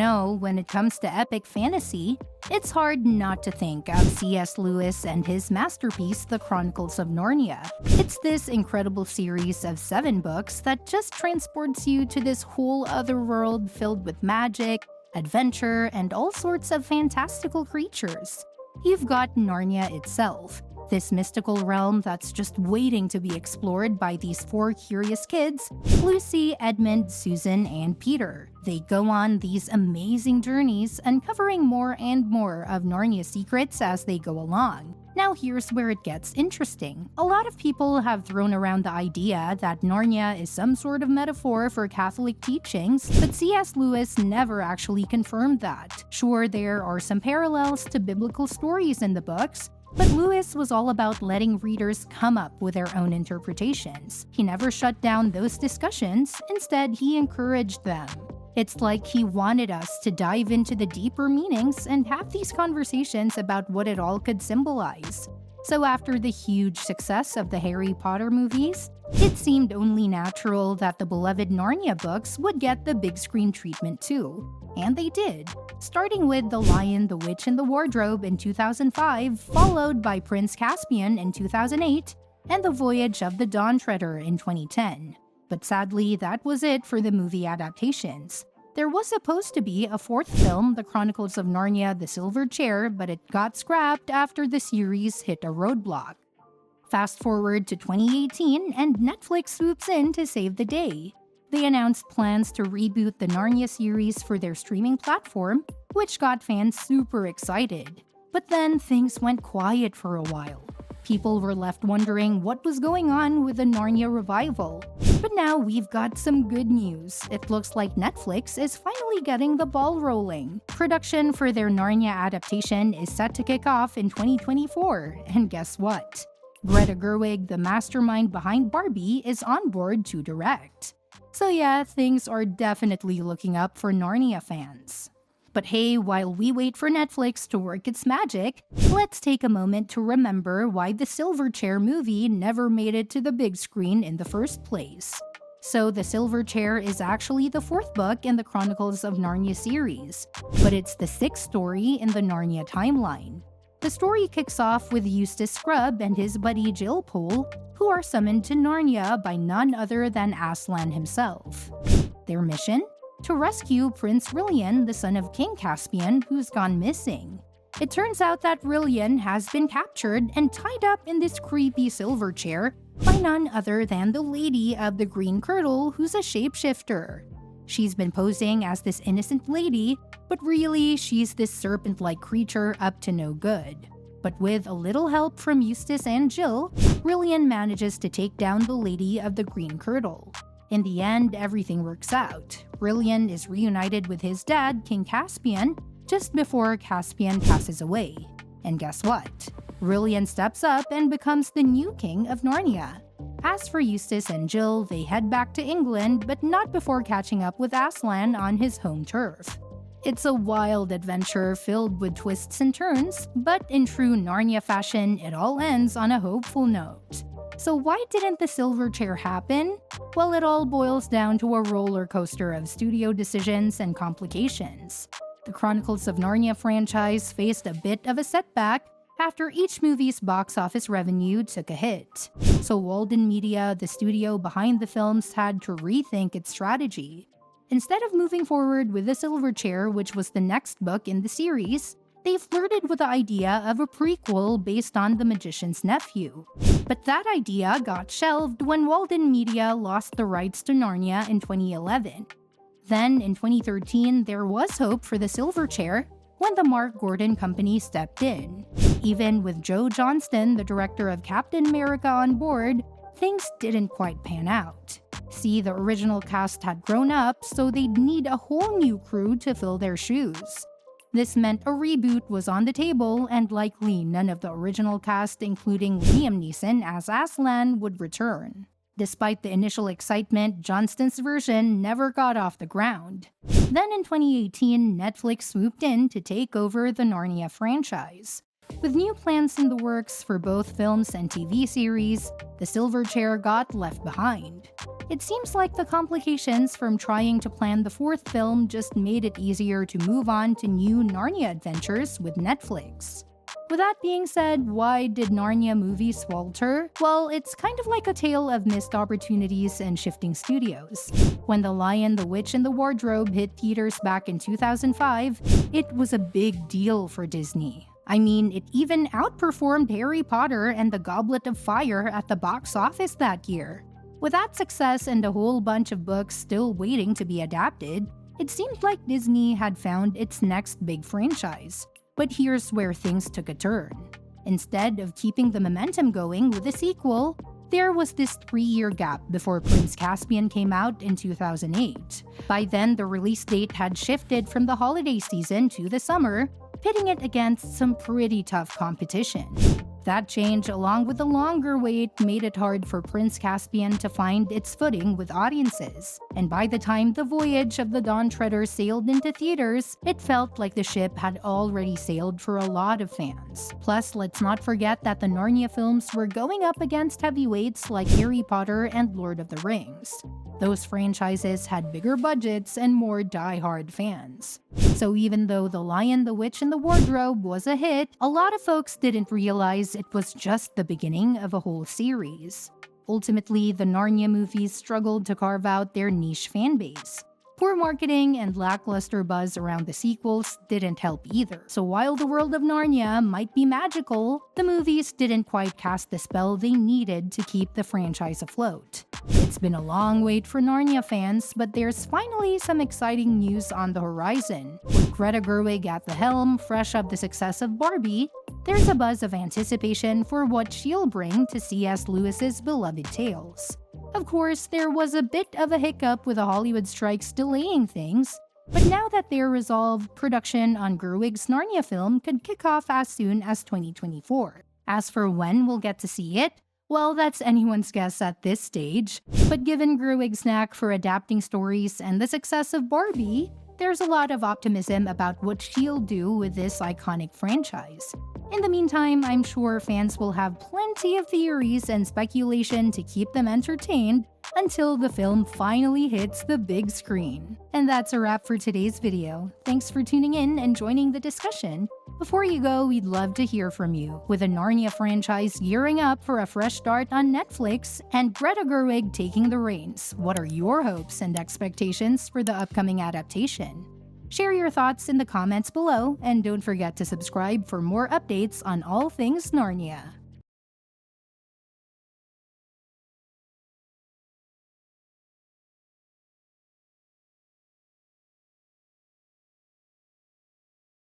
when it comes to epic fantasy, it's hard not to think of C.S. Lewis and his masterpiece, The Chronicles of Narnia. It's this incredible series of 7 books that just transports you to this whole other world filled with magic, adventure, and all sorts of fantastical creatures. You've got Narnia itself, this mystical realm that's just waiting to be explored by these 4 curious kids, Lucy, Edmund, Susan, and Peter. They go on these amazing journeys, uncovering more and more of Narnia's secrets as they go along. Now here's where it gets interesting. A lot of people have thrown around the idea that Narnia is some sort of metaphor for Catholic teachings, but C.S. Lewis never actually confirmed that. Sure, there are some parallels to biblical stories in the books, but Lewis was all about letting readers come up with their own interpretations. He never shut down those discussions, instead he encouraged them. It's like he wanted us to dive into the deeper meanings and have these conversations about what it all could symbolize. So after the huge success of the Harry Potter movies, it seemed only natural that the beloved Narnia books would get the big screen treatment too. And they did, starting with The Lion, the Witch, and the Wardrobe in 2005, followed by Prince Caspian in 2008, and The Voyage of the Dawn Treader in 2010. But sadly, that was it for the movie adaptations. There was supposed to be a 4th film, The Chronicles of Narnia: The Silver Chair, but it got scrapped after the series hit a roadblock. Fast forward to 2018, and Netflix swoops in to save the day. They announced plans to reboot the Narnia series for their streaming platform, which got fans super excited. But then things went quiet for a while. People were left wondering what was going on with the Narnia revival. But now we've got some good news. It looks like Netflix is finally getting the ball rolling. Production for their Narnia adaptation is set to kick off in 2024, and guess what? Greta Gerwig, the mastermind behind Barbie, is on board to direct. So yeah, things are definitely looking up for Narnia fans. But hey, while we wait for Netflix to work its magic, let's take a moment to remember why the Silver Chair movie never made it to the big screen in the first place. So the Silver Chair is actually the 4th book in the Chronicles of Narnia series, but it's the 6th story in the Narnia timeline. The story kicks off with Eustace Scrubb and his buddy Jill Pole, who are summoned to Narnia by none other than Aslan himself. Their mission? To rescue Prince Rilian, the son of King Caspian, who's gone missing. It turns out that Rilian has been captured and tied up in this creepy silver chair by none other than the Lady of the Green Kirtle, who's a shapeshifter. She's been posing as this innocent lady, but really she's this serpent-like creature up to no good. But with a little help from Eustace and Jill, Rilian manages to take down the Lady of the Green Kirtle. In the end, everything works out. Rilian is reunited with his dad, King Caspian, just before Caspian passes away. And guess what? Rilian steps up and becomes the new king of Narnia. As for Eustace and Jill, they head back to England, but not before catching up with Aslan on his home turf. It's a wild adventure filled with twists and turns, but in true Narnia fashion, it all ends on a hopeful note. So why didn't the Silver Chair happen? Well, it all boils down to a roller coaster of studio decisions and complications. The Chronicles of Narnia franchise faced a bit of a setback after each movie's box office revenue took a hit. So Walden Media, the studio behind the films, had to rethink its strategy. Instead of moving forward with The Silver Chair, which was the next book in the series, they flirted with the idea of a prequel based on The Magician's Nephew. But that idea got shelved when Walden Media lost the rights to Narnia in 2011. Then, in 2013, there was hope for The Silver Chair when the Mark Gordon Company stepped in. Even with Joe Johnston, the director of Captain America, on board, things didn't quite pan out. See, the original cast had grown up, so they'd need a whole new crew to fill their shoes. This meant a reboot was on the table, and likely none of the original cast, including Liam Neeson as Aslan, would return. Despite the initial excitement, Johnston's version never got off the ground. Then in 2018, Netflix swooped in to take over the Narnia franchise. With new plans in the works for both films and TV series, The Silver Chair got left behind. It seems like the complications from trying to plan the fourth film just made it easier to move on to new Narnia adventures with Netflix. With that being said, why did Narnia movies falter? Well, it's kind of like a tale of missed opportunities and shifting studios. When The Lion, the Witch, and the Wardrobe hit theaters back in 2005, it was a big deal for Disney. I mean, it even outperformed Harry Potter and the Goblet of Fire at the box office that year. With that success and a whole bunch of books still waiting to be adapted, it seemed like Disney had found its next big franchise. But here's where things took a turn. Instead of keeping the momentum going with a sequel, there was this 3-year gap before Prince Caspian came out in 2008. By then, the release date had shifted from the holiday season to the summer, pitting it against some pretty tough competition. That change, along with the longer wait, made it hard for Prince Caspian to find its footing with audiences. And by the time The Voyage of the Dawn Treader sailed into theaters, it felt like the ship had already sailed for a lot of fans. Plus, let's not forget that the Narnia films were going up against heavyweights like Harry Potter and Lord of the Rings. Those franchises had bigger budgets and more die-hard fans. So even though The Lion, the Witch, and the Wardrobe was a hit, a lot of folks didn't realize it was just the beginning of a whole series. Ultimately, the Narnia movies struggled to carve out their niche fanbase. Poor marketing and lackluster buzz around the sequels didn't help either. So while the world of Narnia might be magical, the movies didn't quite cast the spell they needed to keep the franchise afloat. It's been a long wait for Narnia fans, but there's finally some exciting news on the horizon. With Greta Gerwig at the helm, fresh off the success of Barbie, there's a buzz of anticipation for what she'll bring to C.S. Lewis's beloved tales. Of course, there was a bit of a hiccup with the Hollywood strikes delaying things, but now that they're resolved, production on Gerwig's Narnia film could kick off as soon as 2024. As for when we'll get to see it, well, that's anyone's guess at this stage, but given Gerwig's knack for adapting stories and the success of Barbie, there's a lot of optimism about what she'll do with this iconic franchise. In the meantime, I'm sure fans will have plenty of theories and speculation to keep them entertained until the film finally hits the big screen. And that's a wrap for today's video. Thanks for tuning in and joining the discussion. Before you go, we'd love to hear from you. With the Narnia franchise gearing up for a fresh start on Netflix and Greta Gerwig taking the reins, what are your hopes and expectations for the upcoming adaptation? Share your thoughts in the comments below, and don't forget to subscribe for more updates on all things Narnia.